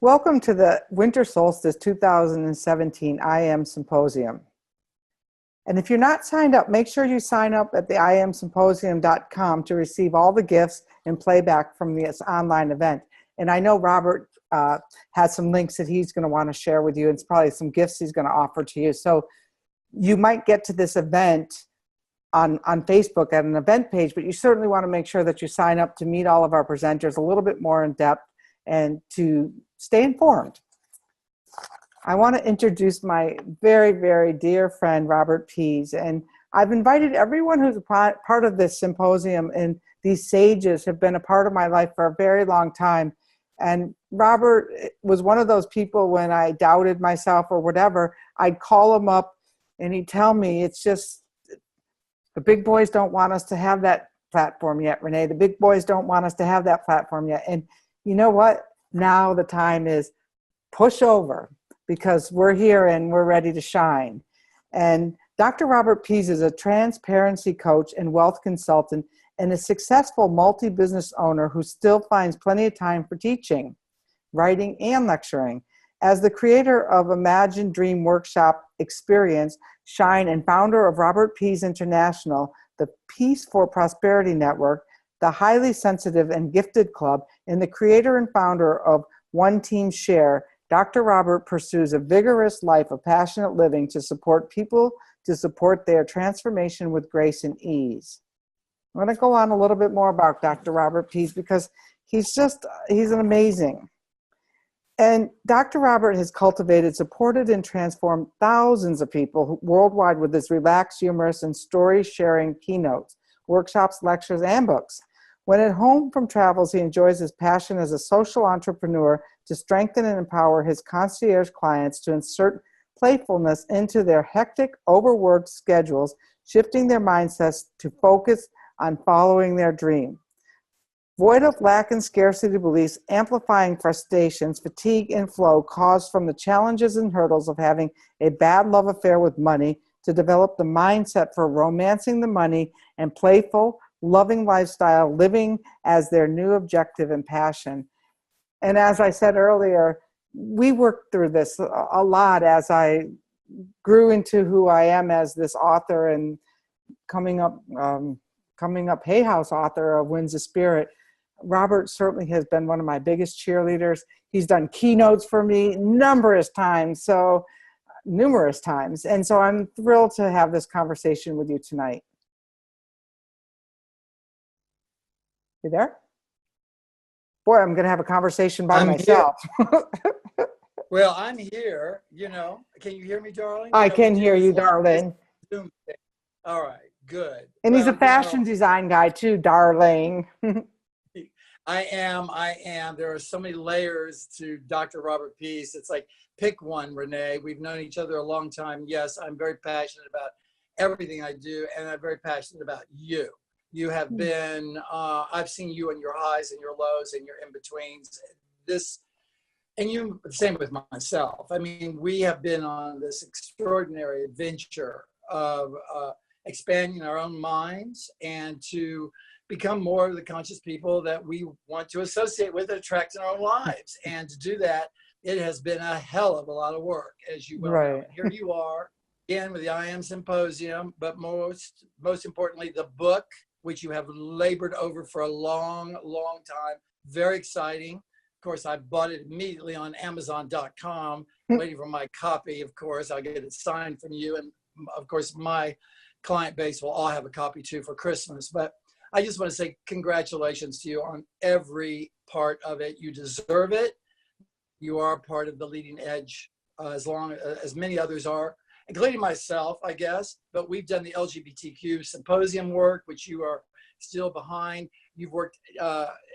Welcome to the Winter Solstice 2017 IM Symposium. And if you're not signed up, make sure you sign up at the imsymposium.com to receive all the gifts and playback from this online event. And I know Robert has some links that he's going to want to share with you. It's probably some gifts he's going to offer to you. So you might get to this event on Facebook at an event page, but you certainly want to make sure that you sign up to meet all of our presenters a little bit more in depth and to stay informed. I want to introduce my very, very dear friend, Robert Pease. And I've invited everyone who's a part of this symposium, and these sages have been a part of my life for a very long time. And Robert was one of those people when I doubted myself or whatever, I'd call him up and he'd tell me, it's just, the big boys don't want us to have that platform yet, Renee. The big boys don't want us to have that platform yet. And you know what? Now the time is push over, because we're here and we're ready to shine. And Dr. Robert Pease is a transparency coach and wealth consultant and a successful multi-business owner who still finds plenty of time for teaching, writing, and lecturing. As the creator of Imagine Dream Workshop Experience, Shine, and founder of Robert Pease International, the Peace for Prosperity Network, the Highly Sensitive and Gifted Club, and the creator and founder of One Team Share, Dr. Robert pursues a vigorous life of passionate living to support people to support their transformation with grace and ease. I'm going to go on a little bit more about Dr. Robert Pease because he's an amazing. And Dr. Robert has cultivated, supported, and transformed thousands of people worldwide with his relaxed, humorous, and story-sharing keynotes, workshops, lectures, and books. When at home from travels, he enjoys his passion as a social entrepreneur to strengthen and empower his concierge clients to insert playfulness into their hectic, overworked schedules, shifting their mindsets to focus on following their dream. Void of lack and scarcity beliefs, amplifying frustrations, fatigue, and flow caused from the challenges and hurdles of having a bad love affair with money, to develop the mindset for romancing the money and playful, loving lifestyle, living as their new objective and passion. And as I said earlier, we worked through this a lot as I grew into who I am as this author and coming up Hay House author of Winds of Spirit. Robert certainly has been one of my biggest cheerleaders. He's done keynotes for me numerous times. And so I'm thrilled to have this conversation with you tonight. You there? Boy, I'm going to have a conversation by myself. Well, I'm here, Can you hear me, darling? I can hear you, darling. All right, good. And he's a fashion design guy too, darling. I am. There are so many layers to Dr. Robert Pease. It's like, pick one, Renee. We've known each other a long time. Yes, I'm very passionate about everything I do, and I'm very passionate about you. You have been, I've seen you in your highs and your lows and your in-betweens. And you, same with myself. I mean, we have been on this extraordinary adventure of expanding our own minds and to become more of the conscious people that we want to associate with and attract in our own lives. And to do that, it has been a hell of a lot of work, as you well know. Here you are, again, with the IM Symposium, but most importantly, the book, which you have labored over for a long, long time. Very exciting. Of course, I bought it immediately on Amazon.com, waiting for my copy. Of course, I'll get it signed from you. And of course, my client base will all have a copy too for Christmas. But I just want to say congratulations to you on every part of it. You deserve it. You are part of the leading edge, as long as many others are, including myself, I guess. But we've done the LGBTQ symposium work, which you are still behind. You've worked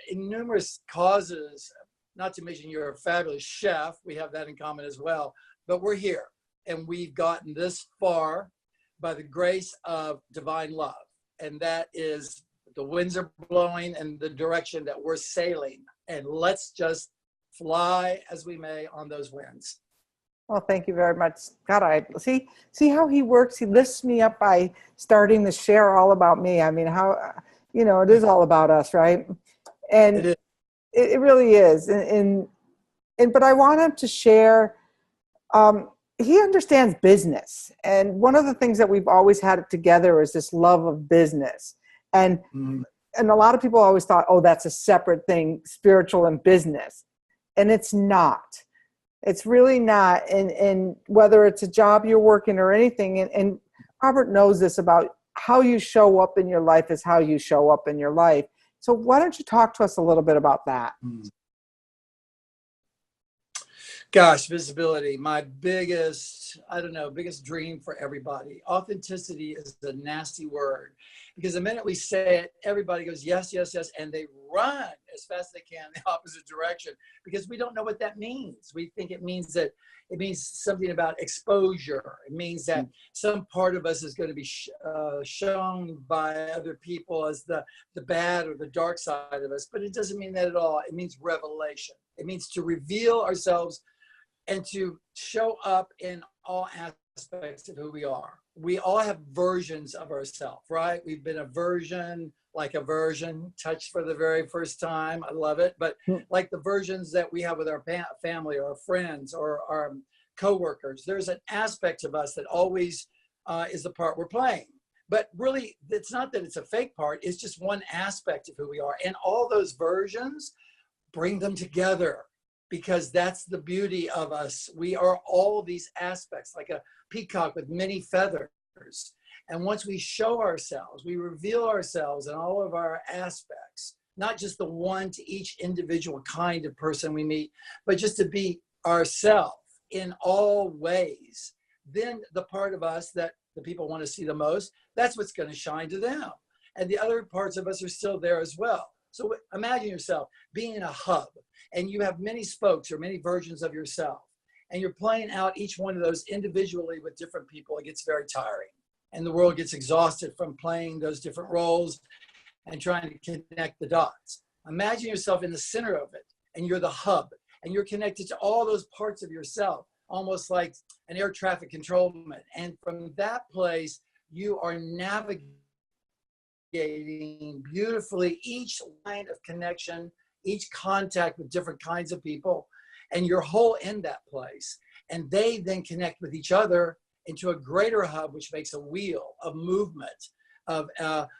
in numerous causes, not to mention you're a fabulous chef. We have that in common as well. but we're here, and we've gotten this far by the grace of divine love. And that is, the winds are blowing in the direction that we're sailing. And let's just fly as we may on those winds. Well, thank you very much. God, I see how he works. He lifts me up by starting to share all about me. I mean, how, it is all about us, right? And It is. it really is. But I want him to share, he understands business. And one of the things that we've always had together is this love of business. And a lot of people always thought, oh, that's a separate thing, spiritual and business. And it's not. It's really not. And whether it's a job you're working or anything, and Robert knows this about how you show up in your life is how you show up in your life. So why don't you talk to us a little bit about that? Gosh, visibility, my biggest dream for everybody. Authenticity is a nasty word, because the minute we say it, everybody goes, yes, yes, yes. And they run as fast as they can in the opposite direction, because we don't know what that means. We think it means something about exposure. It means that some part of us is going to be shown by other people as the bad or the dark side of us. But it doesn't mean that at all. It means revelation. It means to reveal ourselves and to show up in all aspects of who we are. We all have versions of ourselves, right? We've been a version, like a version, touched for the very first time. I love it. But like the versions that we have with our family or our friends or our coworkers, there's an aspect of us that always is the part we're playing. But really, it's not that it's a fake part. It's just one aspect of who we are. And all those versions, bring them together, because that's the beauty of us. We are all these aspects, like a peacock with many feathers. And once we show ourselves, we reveal ourselves in all of our aspects, not just the one to each individual kind of person we meet, but just to be ourselves in all ways. Then the part of us that the people want to see the most, that's what's going to shine to them. And the other parts of us are still there as well. So imagine yourself being in a hub, and you have many spokes or many versions of yourself, and you're playing out each one of those individually with different people. It gets very tiring, and the world gets exhausted from playing those different roles and trying to connect the dots. Imagine yourself in the center of it, and you're the hub, and you're connected to all those parts of yourself, almost like an air traffic controlman. And from that place, you are navigating beautifully each line of connection, each contact with different kinds of people, and you're whole in that place. And they then connect with each other into a greater hub, which makes a wheel of movement, of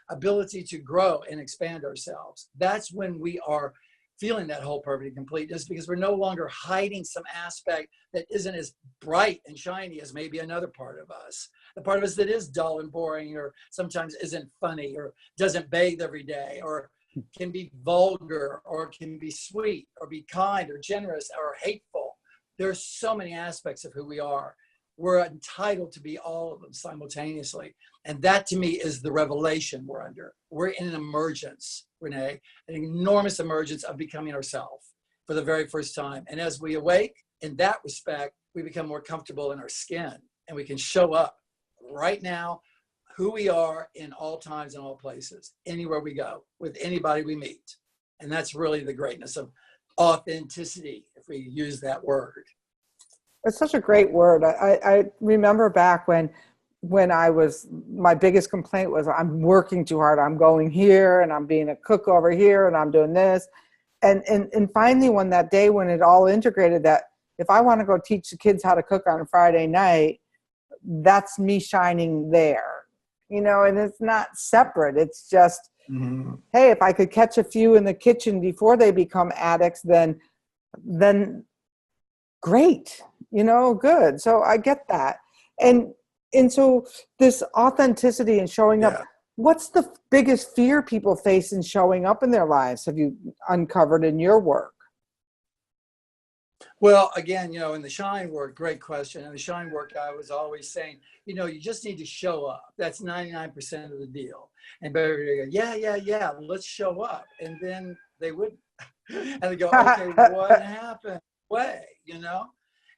ability to grow and expand ourselves. That's when we are feeling that whole perfect completeness, because we're no longer hiding some aspect that isn't as bright and shiny as maybe another part of us. The part of us that is dull and boring, or sometimes isn't funny, or doesn't bathe every day, or can be vulgar, or can be sweet, or be kind, or generous, or hateful. There's so many aspects of who we are. We're entitled to be all of them simultaneously. And that, to me, is the revelation we're under. We're in an emergence, Renee, an enormous emergence of becoming ourselves for the very first time. And as we awake in that respect, we become more comfortable in our skin, and we can show up right now, who we are in all times and all places, anywhere we go, with anybody we meet. And that's really the greatness of authenticity, if we use that word. It's such a great word. I remember back when my biggest complaint was, I'm working too hard. I'm going here, and I'm being a cook over here, and I'm doing this. And finally, when that day when it all integrated, that if I want to go teach the kids how to cook on a Friday night, that's me shining there, and it's not separate. It's just, hey, if I could catch a few in the kitchen before they become addicts, then great, good. So I get that. And so this authenticity and showing up, what's the biggest fear people face in showing up in their lives? Have you uncovered in your work? Well, again, in the shine work, great question. In the shine work, I was always saying, you just need to show up. That's 99% of the deal. And everybody go, yeah, let's show up. And then they wouldn't. And they go, okay, what happened? Way,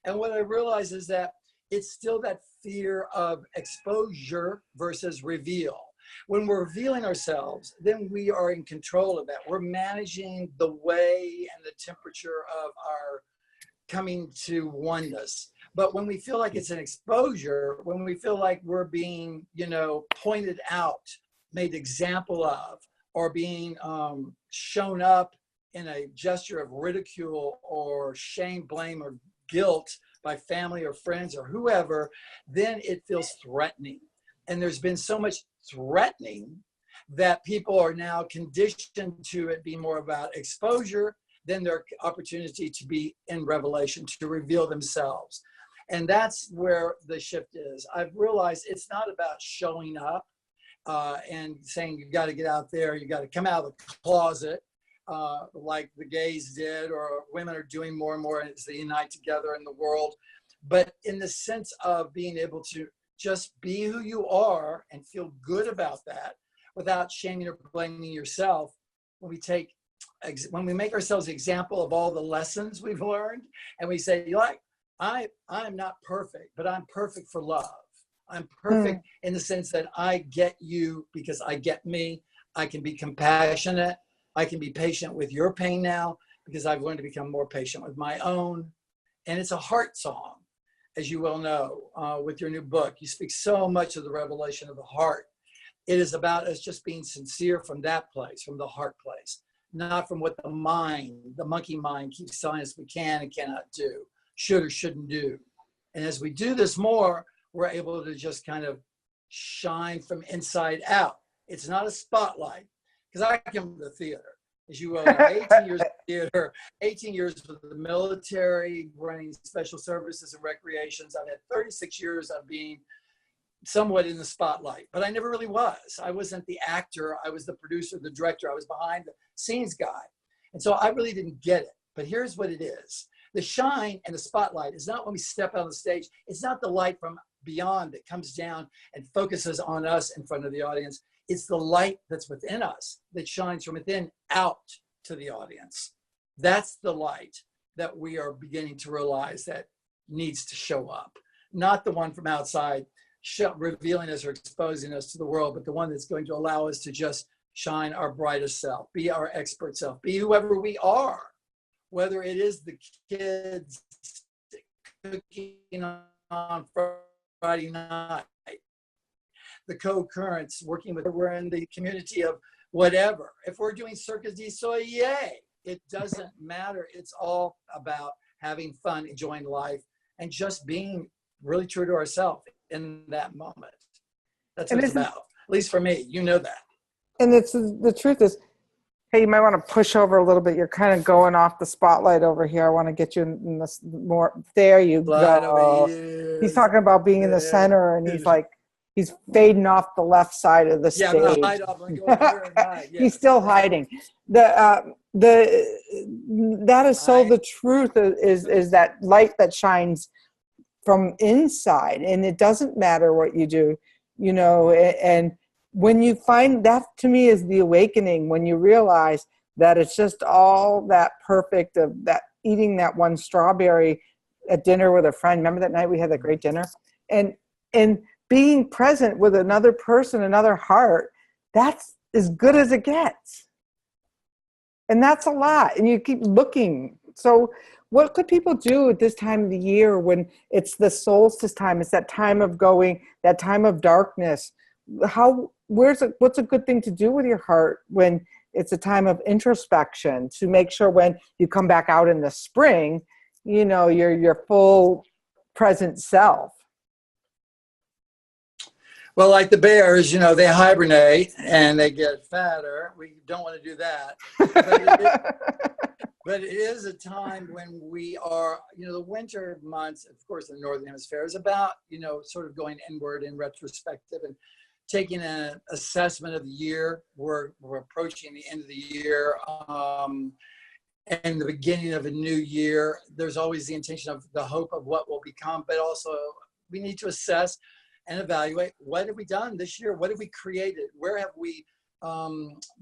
And what I realize is that it's still that fear of exposure versus reveal. When we're revealing ourselves, then we are in control of that. We're managing the way and the temperature of our coming to oneness. But when we feel like it's an exposure, when we feel like we're being, pointed out, made example of, or being shown up in a gesture of ridicule or shame, blame, or guilt by family or friends or whoever, then it feels threatening. And there's been so much threatening that people are now conditioned to it be more about exposure than their opportunity to be in revelation, to reveal themselves. And that's where the shift is. I've realized it's not about showing up and saying you got to get out there, you got to come out of the closet like the gays did, or women are doing more and more as they unite together in the world. But in the sense of being able to just be who you are and feel good about that without shaming or blaming yourself. When we make ourselves an example of all the lessons we've learned, and we say, I'm not perfect, but I'm perfect for love. I'm perfect in the sense that I get you because I get me. I can be compassionate. I can be patient with your pain now because I've learned to become more patient with my own. And it's a heart song, as you well know, with your new book. You speak so much of the revelation of the heart. It is about us just being sincere from that place, from the heart place, not from what the monkey mind keeps telling us we can and cannot do, should or shouldn't do. And as we do this more, we're able to just kind of shine from inside out. It's not a spotlight, because I come from the theater, as you well know, 18 years of theater, 18 years with the military, running special services and recreations. I've had 36 years of being somewhat in the spotlight, but I never really was. I wasn't the actor. I was the producer, the director. I was behind the scenes guy. And so I really didn't get it. But here's what it is. The shine and the spotlight is not when we step out on the stage. It's not the light from beyond that comes down and focuses on us in front of the audience. It's the light that's within us that shines from within out to the audience. That's the light that we are beginning to realize that needs to show up. Not the one from outside revealing us or exposing us to the world, but the one that's going to allow us to just shine our brightest self, be our expert self, be whoever we are, whether it is the kids cooking on Friday night, the co-currents working with, we're in the community of whatever. If we're doing Circus du Soleil, it doesn't matter. It's all about having fun, enjoying life, and just being really true to ourselves in that moment. That's what it's about. At least for me, you know that. And it's the truth is, hey, you might want to push over a little bit. You're kind of going off the spotlight over here. I want to get you in this more. There you go. He's talking about being in the center, and he's fading off the left side of the stage. I'm gonna hide off. I'm gonna go over here and hide. Yes. He's still hiding. That is so the truth is that light that shines from inside, and it doesn't matter what you do, and when you find that, to me, is the awakening, when you realize that it's just all that perfect of that eating that one strawberry at dinner with a friend. Remember that night we had that great dinner? And being present with another person, another heart, that's as good as it gets. And that's a lot. And you keep looking. So what could people do at this time of the year when it's the solstice time? It's that time of going, that time of darkness. What's a good thing to do with your heart when it's a time of introspection, to make sure when you come back out in the spring, you're your full present self? Well, like the bears, they hibernate and they get fatter. We don't want to do that. But it is a time when we are, the winter months, of course, in the Northern Hemisphere is about, sort of going inward and retrospective and taking an assessment of the year. We're approaching the end of the year and the beginning of a new year. There's always the intention of the hope of what will become, but also we need to assess and evaluate, what have we done this year? What have we created? Where have we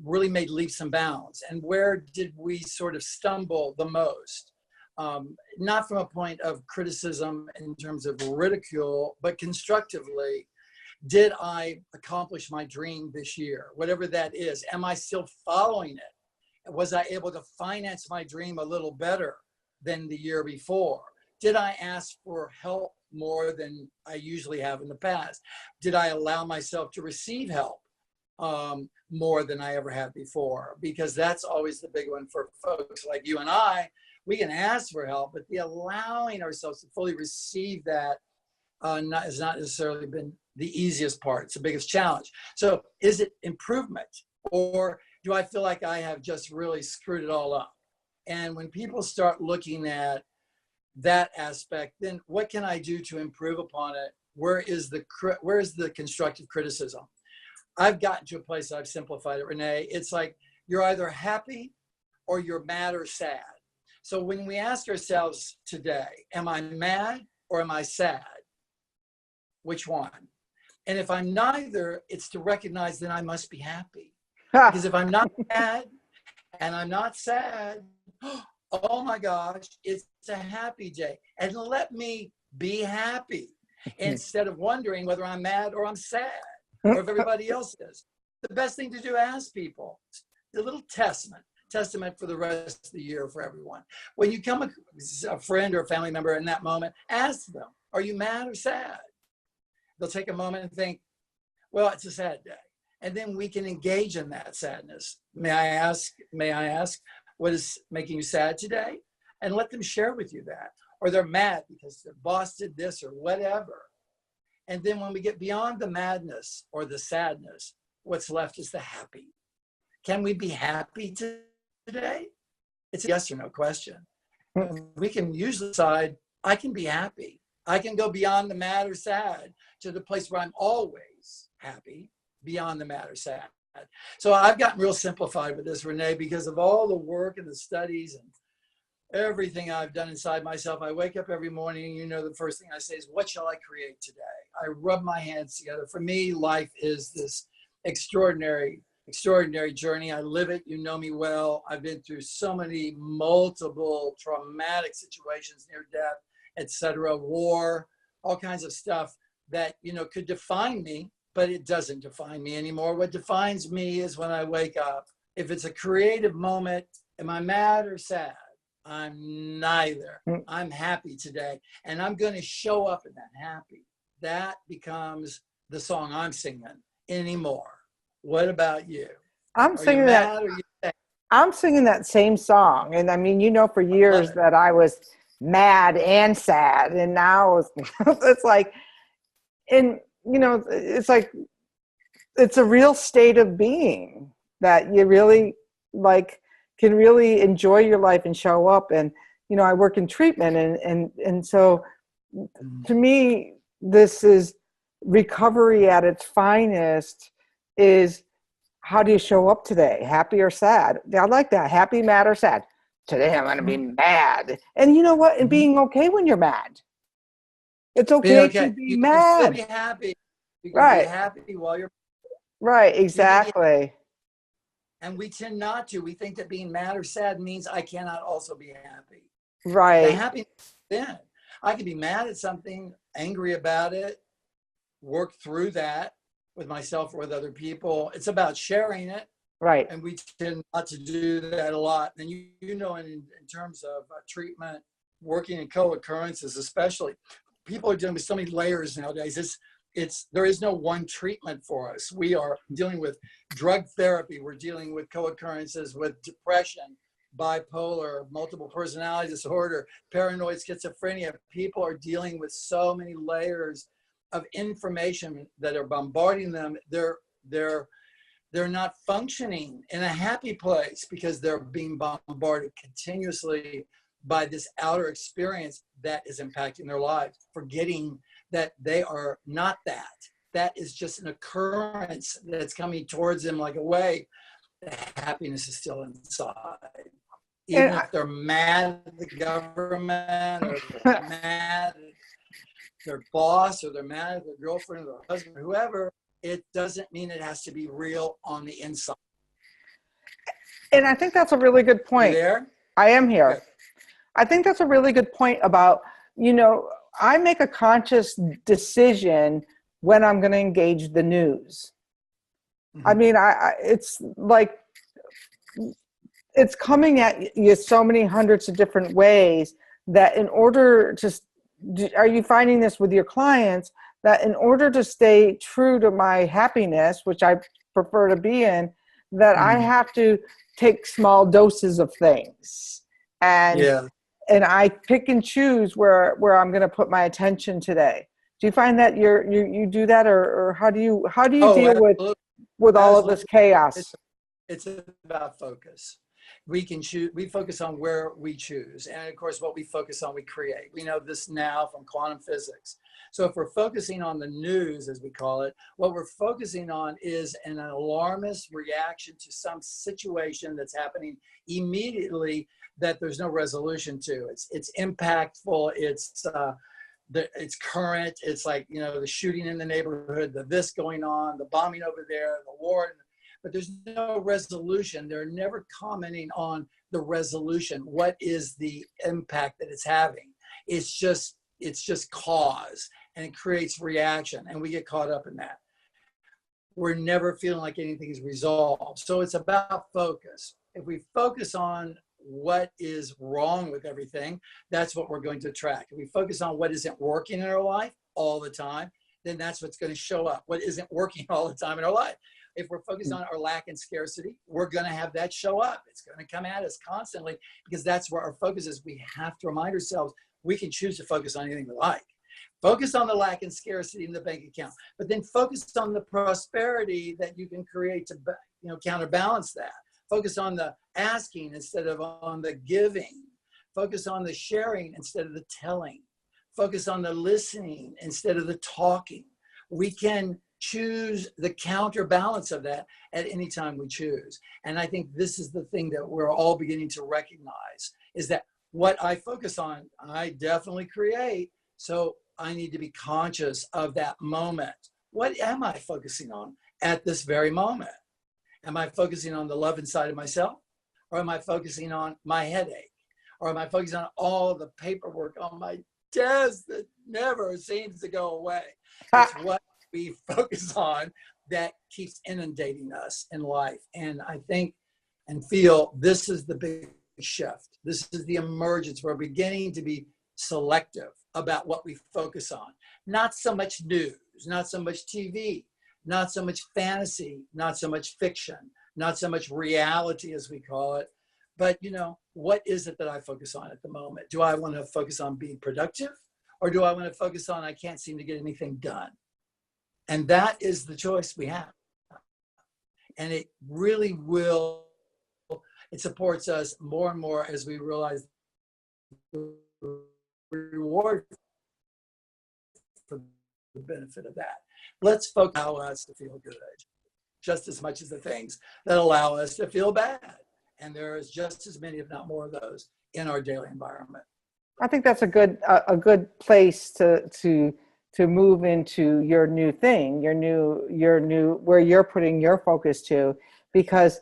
really made leaps and bounds? And where did we sort of stumble the most? not from a point of criticism in terms of ridicule, but constructively. Did I accomplish my dream this year? Whatever that is. Am I still following it? Was I able to finance my dream a little better than the year before? Did I ask for help more than I usually have in the past? Did I allow myself to receive help more than I ever have before? Because that's always the big one for folks like you and I. We can ask for help, but the allowing ourselves to fully receive that has not necessarily been the easiest part. It's the biggest challenge. So is it improvement, or do I feel like I have just really screwed it all up? And when people start looking at that aspect, then what can I do to improve upon it? Where is the constructive criticism? I've gotten to a place, I've simplified it, Renee. It's like you're either happy or you're mad or sad. So when we ask ourselves today, am I mad or am I sad? Which one? And if I'm neither, it's to recognize that I must be happy. Because if I'm not mad and I'm not sad, oh my gosh, it's a happy day. And let me be happy instead of wondering whether I'm mad or I'm sad or if everybody else is. The best thing to do, ask people. A little testament for the rest of the year for everyone. When you come a friend or a family member in that moment, ask them, are you mad or sad? They'll take a moment and think, well, it's a sad day. And then we can engage in that sadness. May I ask, what is making you sad today? And let them share with you that. Or they're mad because their boss did this or whatever. And then when we get beyond the madness or the sadness, what's left is the happy. Can we be happy today? It's a yes or no question. We can usually decide, I can be happy. I can go beyond the mad or sad to the place where I'm always happy, beyond the mad or sad. So I've gotten real simplified with this, Renee, because of all the work and the studies and everything I've done inside myself. I wake up every morning, the first thing I say is, what shall I create today? I rub my hands together. For me, life is this extraordinary journey. I live it. You know me well. I've been through so many multiple traumatic situations, near death, etc., war, all kinds of stuff that, could define me, but it doesn't define me anymore. What defines me is when I wake up. If it's a creative moment, am I mad or sad? I'm neither. I'm happy today, and I'm going to show up in that happy. That becomes the song I'm singing anymore. What about you? I'm singing that. I'm singing that same song, and I mean, for years that I was mad and sad, and now it's like, and it's like it's a real state of being that you really can really enjoy your life and show up. And I work in treatment, and so to me, this is recovery at its finest. Is how do you show up today? Happy or sad? I like that. Happy, mad, or sad. Today I'm going to be mad. And you know what? And being okay when you're mad. It's okay to be mad. You can still be happy. You can right. be happy while you're... Right, exactly. And we tend not to. We think that being mad or sad means I cannot also be happy. Right. The happiness then. I can be mad at something, angry about it, work through that with myself or with other people. It's about sharing it. Right. And we tend not to do that a lot. And in terms of treatment, working in co-occurrences especially, people are dealing with so many layers nowadays. There is no one treatment for us. We are dealing with drug therapy. We're dealing with co-occurrences with depression, bipolar, multiple personality disorder, paranoid schizophrenia. People are dealing with so many layers of information that are bombarding them. They're not functioning in a happy place because they're being bombarded continuously by this outer experience that is impacting their lives, forgetting that they are not that. That is just an occurrence that's coming towards them like a wave. The happiness is still inside. Even if they're mad at the government, or they're mad at their boss, or they're mad at their girlfriend or their husband, or whoever, it doesn't mean it has to be real on the inside. And I think that's a really good point. You there? I am here. Good. I think that's a really good point about, you know, I make a conscious decision when I'm going to engage the news. I Mhm. mean, it's like, it's coming at you so many hundreds of different ways that in order to, are you finding this with your clients, that in order to stay true to my happiness, which I prefer to be in, that I Mhm. have to take small doses of things. And Yeah. I pick and choose where I'm going to put my attention today. Do you find that you do that, or how do you Oh, deal absolutely. with all of this Absolutely. chaos? It's about focus. We can choose, we focus on where we choose. And of course, what we focus on, we create. We know this now from quantum physics. So if we're focusing on the news, as we call it, what we're focusing on is an alarmist reaction to some situation that's happening immediately that there's no resolution to. It's impactful. It's current. It's like, you know, the shooting in the neighborhood, the this going on, the bombing over there, the war, but there's no resolution. They're never commenting on the resolution. What is the impact that it's having? It's just cause, and it creates reaction, and we get caught up in that. We're never feeling like anything is resolved. So it's about focus. If we focus on what is wrong with everything, that's what we're going to attract. If we focus on what isn't working in our life all the time, then that's what's going to show up. What isn't working all the time in our life. If we're focused on our lack and scarcity, we're going to have that show up. It's going to come at us constantly because that's where our focus is. We have to remind ourselves we can choose to focus on anything we like. Focus on the lack and scarcity in the bank account, but then focus on the prosperity that you can create to, counterbalance that. Focus on the asking instead of on the giving. Focus on the sharing instead of the telling. Focus on the listening instead of the talking. We can choose the counterbalance of that at any time we choose. And I think this is the thing that we're all beginning to recognize, is that what I focus on, I definitely create. So I need to be conscious of that moment. What am I focusing on at this very moment? Am I focusing on the love inside of myself? Or am I focusing on my headache? Or am I focusing on all the paperwork on my desk that never seems to go away? It's what we focus on that keeps inundating us in life. And I think and feel this is the big shift. This is the emergence. We're beginning to be selective about what we focus on. Not so much news, not so much TV, not so much fantasy, not so much fiction, not so much reality as we call it. But, what is it that I focus on at the moment? Do I want to focus on being productive, or do I want to focus on I can't seem to get anything done? And that is the choice we have. And it really will, it supports us more and more as we realize the reward for the benefit of that. Let's focus on us to feel good just as much as the things that allow us to feel bad. And there is just as many, if not more, of those in our daily environment. I think that's a good place to move into your new thing, your new where you're putting your focus to, because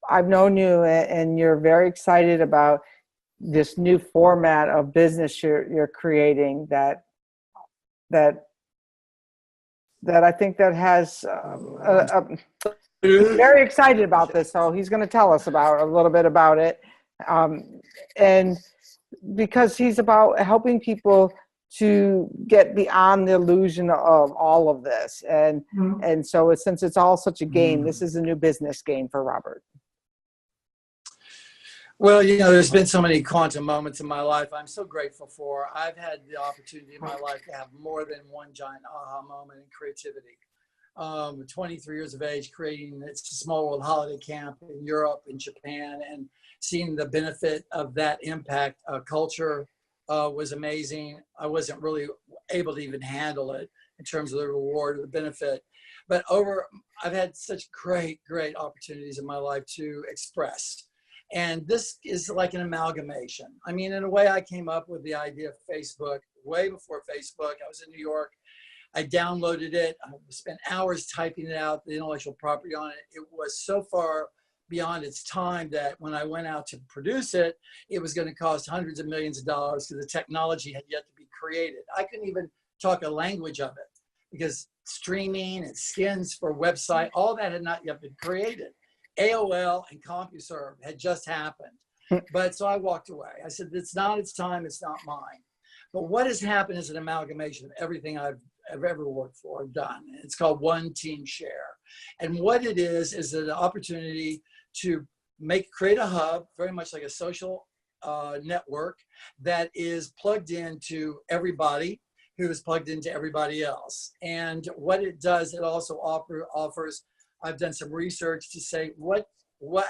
I've known you and you're very excited about this new format of business you're creating that I think that has he's very excited about this, so he's going to tell us about a little bit about it, and because he's about helping people to get beyond the illusion of all of this, and so since it's all such a game, this is a new business game for Robert. Well, there's been so many quantum moments in my life I'm so grateful for. I've had the opportunity in my life to have more than one giant aha moment in creativity. 23 years of age, creating It's a Small World holiday camp in Europe and Japan, and seeing the benefit of that impact. Culture was amazing. I wasn't really able to even handle it in terms of the reward or the benefit. But I've had such great opportunities in my life to express. And this is like an amalgamation. I mean, in a way, I came up with the idea of Facebook way before Facebook. I was in New York. I downloaded it. I spent hours typing it out, the intellectual property on it. It was so far beyond its time, that when I went out to produce it, it was going to cost hundreds of millions of dollars because the technology had yet to be created. I couldn't even talk a language of it because streaming and skins for website, all that had not yet been created. AOL and CompuServe had just happened. But so I walked away. I said, it's not its time, it's not mine. But what has happened is an amalgamation of everything I've ever worked for and done. It's called One Team Share. And what it is an opportunity to create a hub, very much like a social network that is plugged into everybody who is plugged into everybody else. And what it does, it also offers, I've done some research to say,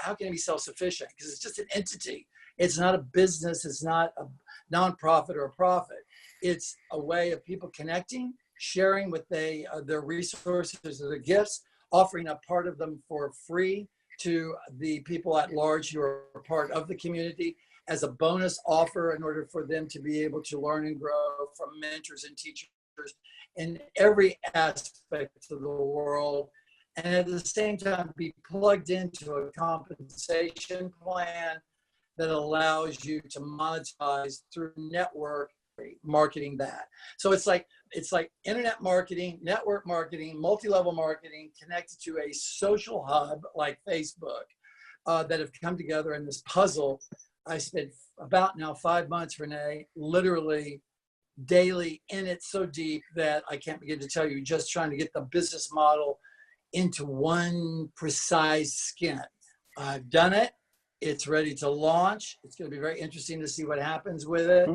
how can it be self-sufficient? Because it's just an entity. It's not a business. It's not a nonprofit or a profit. It's a way of people connecting, sharing what their resources or their gifts, offering a part of them for free to the people at large who are part of the community as a bonus offer in order for them to be able to learn and grow from mentors and teachers in every aspect of the world. And at the same time, be plugged into a compensation plan that allows you to monetize through network marketing that. So it's like internet marketing, network marketing, multi-level marketing connected to a social hub like Facebook that have come together in this puzzle. I spent about now 5 months, Renee, literally daily in it so deep that I can't begin to tell you, just trying to get the business model into one precise skin. I've done it. It's ready to launch. It's going to be very interesting to see what happens with it.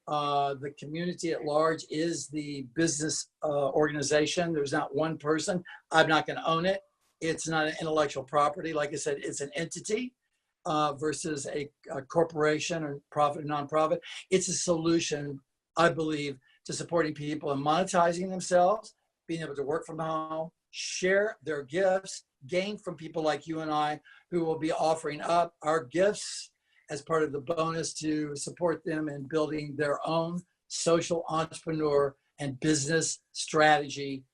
The community at large is the business organization. There's not one person. I'm not going to own it. It's not an intellectual property. Like I said, it's an entity versus a corporation or profit or nonprofit. It's a solution, I believe, to supporting people and monetizing themselves, being able to work from home, share their gifts, gain from people like you and I, who will be offering up our gifts as part of the bonus to support them in building their own social entrepreneur and business strategy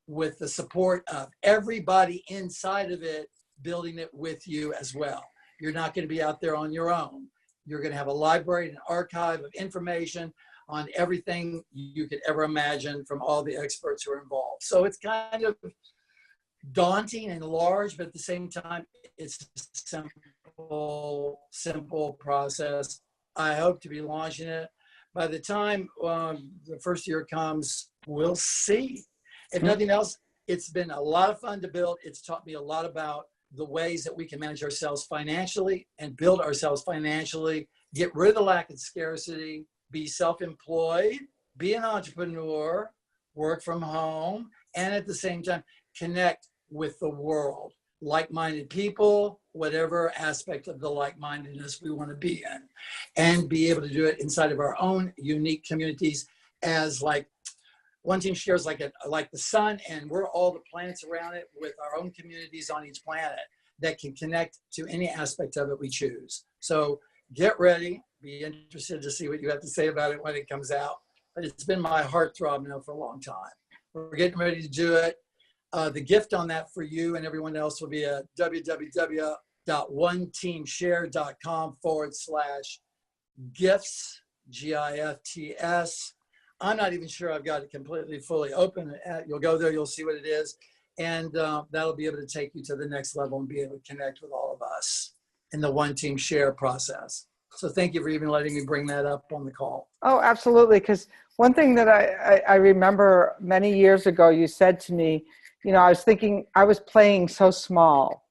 with the support of everybody inside of it, building it with you as well. You're not going to be out there on your own. You're going to have a library and an archive of information on everything you could ever imagine from all the experts who are involved. So it's kind of daunting and large, but at the same time, it's a simple process. I hope to be launching it. By the time the first year comes, we'll see. If nothing else, it's been a lot of fun to build. It's taught me a lot about the ways that we can manage ourselves financially and build ourselves financially, get rid of the lack of scarcity, be self-employed, be an entrepreneur, work from home, and at the same time, connect with the world, like-minded people, whatever aspect of the like-mindedness we want to be in, and be able to do it inside of our own unique communities as like One Team Shares like the sun, and we're all the planets around it with our own communities on each planet that can connect to any aspect of it we choose. So get ready, be interested to see what you have to say about it when it comes out. But it's been my heartthrob now for a long time. We're getting ready to do it. The gift on that for you and everyone else will be at www.oneteamshare.com/gifts, GIFTS. I'm not even sure I've got it completely fully open. You'll go there, you'll see what it is. And that'll be able to take you to the next level and be able to connect with all of us in the One Team Share process. So thank you for even letting me bring that up on the call. Oh, absolutely. Because one thing that I remember many years ago, you said to me, you know, I was thinking, I was playing so small.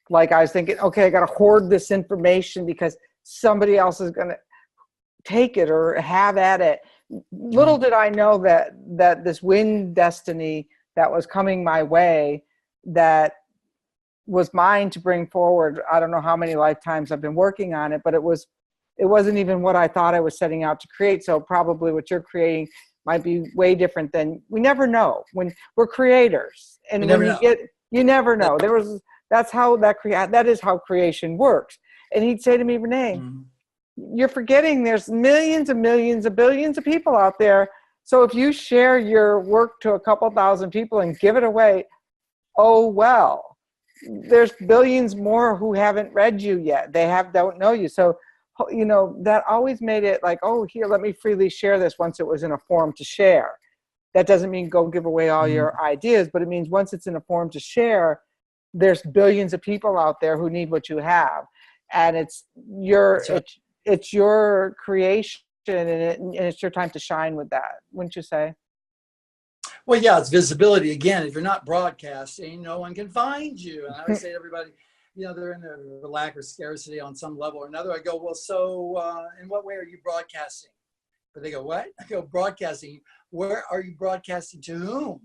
Like I was thinking, okay, I got to hoard this information because somebody else is going to take it or have at it. Little did I know that this wind destiny that was coming my way, that was mine to bring forward. I don't know how many lifetimes I've been working on it, but it wasn't even what I thought I was setting out to create. So probably what you're creating might be way different than, we never know when we're creators. And when you never know. That is how creation works. And he'd say to me, Renee, you're forgetting there's millions and millions of billions of people out there. So if you share your work to a couple thousand people and give it away, oh, well, there's billions more who haven't read you yet. They don't know you. So, that always made it like, oh, here, let me freely share this once it was in a forum to share. That doesn't mean go give away all your ideas, but it means once it's in a forum to share, there's billions of people out there who need what you have. And it's your creation, and it's your time to shine with that, wouldn't you say? Well, yeah, it's visibility. Again, if you're not broadcasting, no one can find you. And I always say to everybody, they're in a lack or scarcity on some level or another. I go, well, so in what way are you broadcasting? But they go, what? I go, broadcasting. Where are you broadcasting to whom?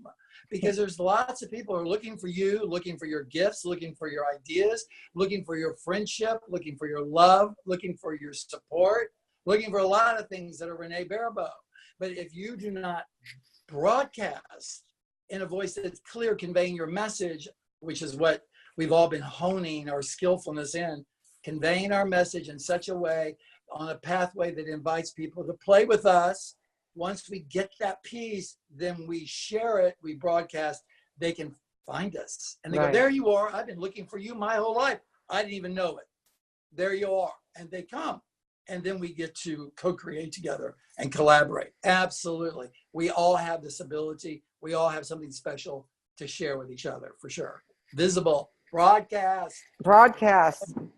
Because there's lots of people who are looking for you, looking for your gifts, looking for your ideas, looking for your friendship, looking for your love, looking for your support, looking for a lot of things that are Renee Baribeau. But if you do not broadcast in a voice that's clear, conveying your message, which is what we've all been honing our skillfulness in, conveying our message in such a way on a pathway that invites people to play with us. Once we get that piece, then we share it, we broadcast, they can find us. And they go, there you are. I've been looking for you my whole life. I didn't even know it. There you are. And they come. And then we get to co-create together and collaborate. Absolutely. We all have this ability. We all have something special to share with each other, for sure. Visible, broadcast.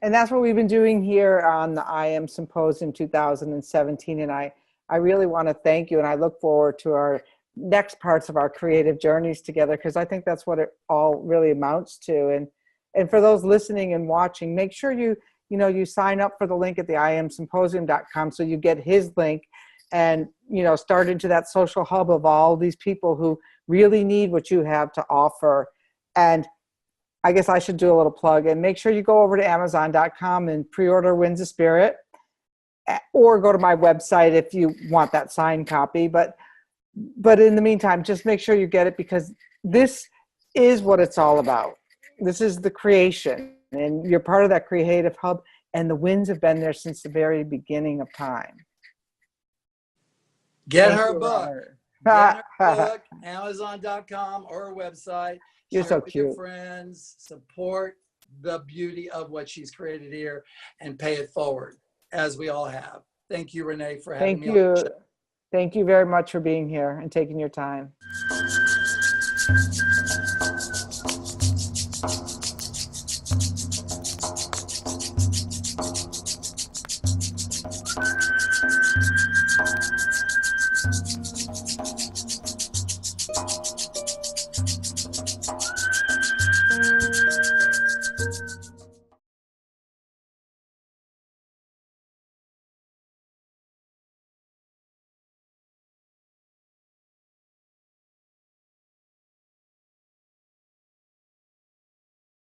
And that's what we've been doing here on the I Am Symposium 2017. And I really want to thank you. And I look forward to our next parts of our creative journeys together, because I think that's what it all really amounts to. And for those listening and watching, make sure you sign up for the link at the iamsymposium.com so you get his link and, start into that social hub of all these people who really need what you have to offer. And I guess I should do a little plug, and make sure you go over to amazon.com and pre-order Winds of Spirit, or go to my website if you want that signed copy. But in the meantime, just make sure you get it, because this is what it's all about. This is the creation, and you're part of that creative hub, and the winds have been there since the very beginning of time. Get her book. Get her book, amazon.com or her website. You're so with cute. Your friends, support the beauty of what she's created here and pay it forward, as we all have. Thank you, Renee, for having me on the show. Thank you very much for being here and taking your time.